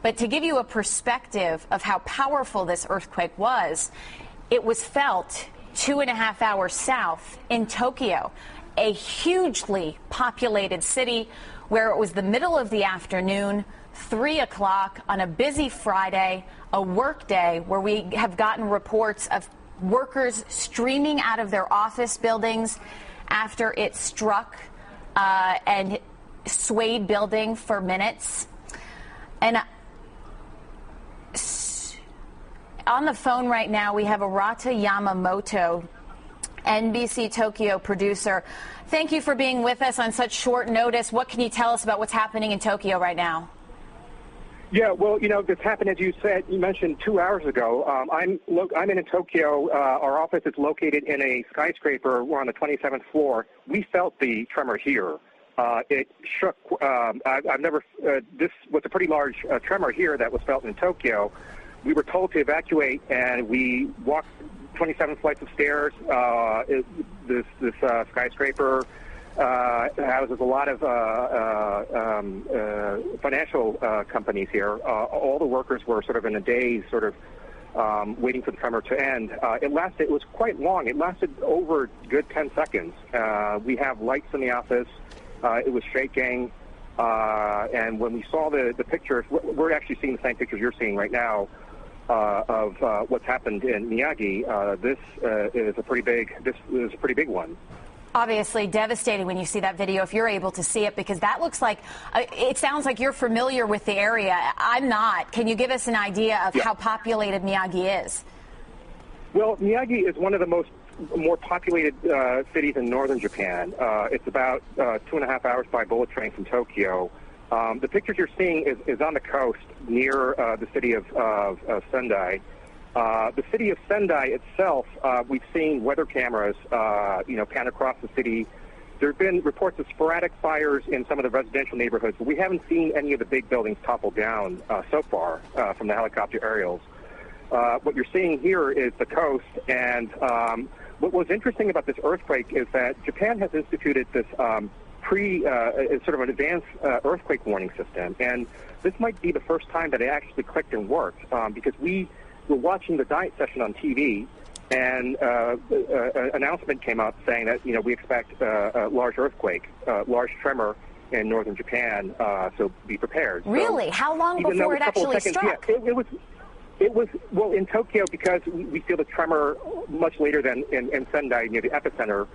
But to give you a perspective of how powerful this earthquake was, it was felt 2.5 hours south in Tokyo, a hugely populated city where it was the middle of the afternoon, 3 o'clock on a busy Friday, a work day where we have gotten reports of workers streaming out of their office buildings after it struck and swayed building for minutes. And on the phone right now, we have Arata Yamamoto, NBC Tokyo producer. Thank you for being with us on such short notice. What can you tell us about what's happening in Tokyo right now? Yeah, well, this happened, as you mentioned 2 hours ago. I'm in Tokyo. Our office is located in a skyscraper. We're on the 27th floor. We felt the tremor here. It shook. This was a pretty large tremor here that was felt in Tokyo. We were told to evacuate, and we walked 27 flights of stairs. This skyscraper houses a lot of financial companies here. All the workers were sort of in a daze, waiting for the tremor to end. It was quite long. It lasted over a good 10 seconds. We have lights in the office. It was shaking. And when we saw the pictures, we're actually seeing the same pictures you're seeing right now of what's happened in Miyagi. This is a pretty big one. Obviously devastating when you see that video, if you're able to see it, because that looks like, it sounds like you're familiar with the area. I'm not. Can you give us an idea of how populated Miyagi is? Well, Miyagi is one of the more populated cities in northern Japan. It's about 2.5 hours by bullet train from Tokyo. The pictures you're seeing is on the coast near the city of Sendai. The city of Sendai itself, we've seen weather cameras, pan across the city. There have been reports of sporadic fires in some of the residential neighborhoods, but we haven't seen any of the big buildings topple down so far from the helicopter aerials. What you're seeing here is the coast, and what was interesting about this earthquake is that Japan has instituted this sort of an advanced earthquake warning system, and this might be the first time that it actually clicked and worked, because we were watching the diet session on TV, and an announcement came up saying that we expect a large earthquake, large tremor in northern Japan, so be prepared. Really? So, how long before it actually struck? Yeah, it was well in Tokyo, because we feel the tremor much later than in Sendai near the epicenter.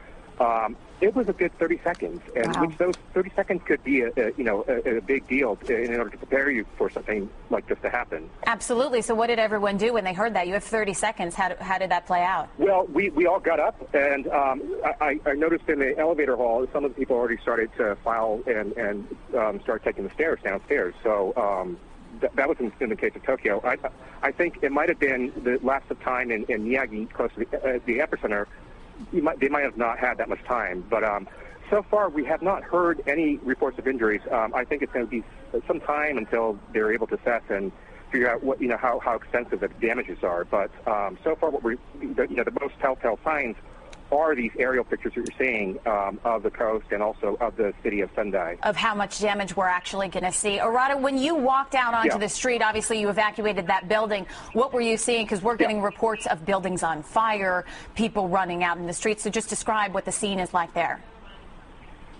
It was a good 30 seconds, and which those 30 seconds could be a big deal in order to prepare you for something like this to happen. Absolutely. So what did everyone do when they heard that? You have 30 seconds. How did that play out? Well, we all got up, and I noticed in the elevator hall some of the people already started to file and start taking the stairs downstairs. So that was in the case of Tokyo. I think it might have been the lapse of time in Miyagi, close to the epicenter. They might have not had that much time, but so far we have not heard any reports of injuries. I think it's going to be some time until they're able to assess and figure out what how extensive the damages are. But so far, the most telltale signs are these aerial pictures that you're seeing of the coast and also of the city of Sendai. Of how much damage we're actually going to see. Arata, when you walked out onto the street, obviously you evacuated that building. What were you seeing? Because we're getting reports of buildings on fire, people running out in the streets. So just describe what the scene is like there.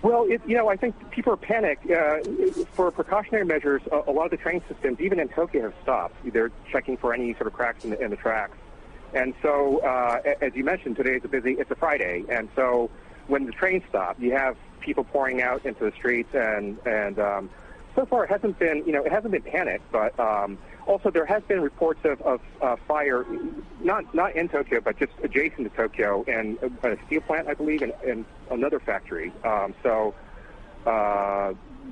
Well, I think people are panicked. For precautionary measures, a lot of the train systems, even in Tokyo, have stopped. They're checking for any sort of cracks in the tracks. And so, as you mentioned, today it's a Friday, and so when the trains stop, you have people pouring out into the streets, and so far it hasn't been panic, but also there has been reports of fire, not in Tokyo, but just adjacent to Tokyo, and a steel plant, I believe, and another factory.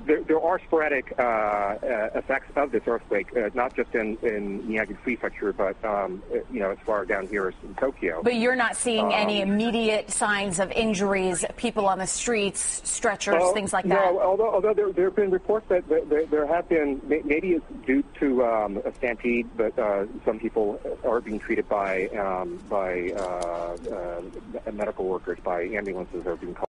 There are sporadic effects of this earthquake, not just in Miyagi Prefecture, but as far down here as in Tokyo. But you're not seeing any immediate signs of injuries, people on the streets, stretchers, things like that? No, although there have been reports that there have been, maybe it's due to a stampede, but some people are being treated by medical workers, by ambulances are being called.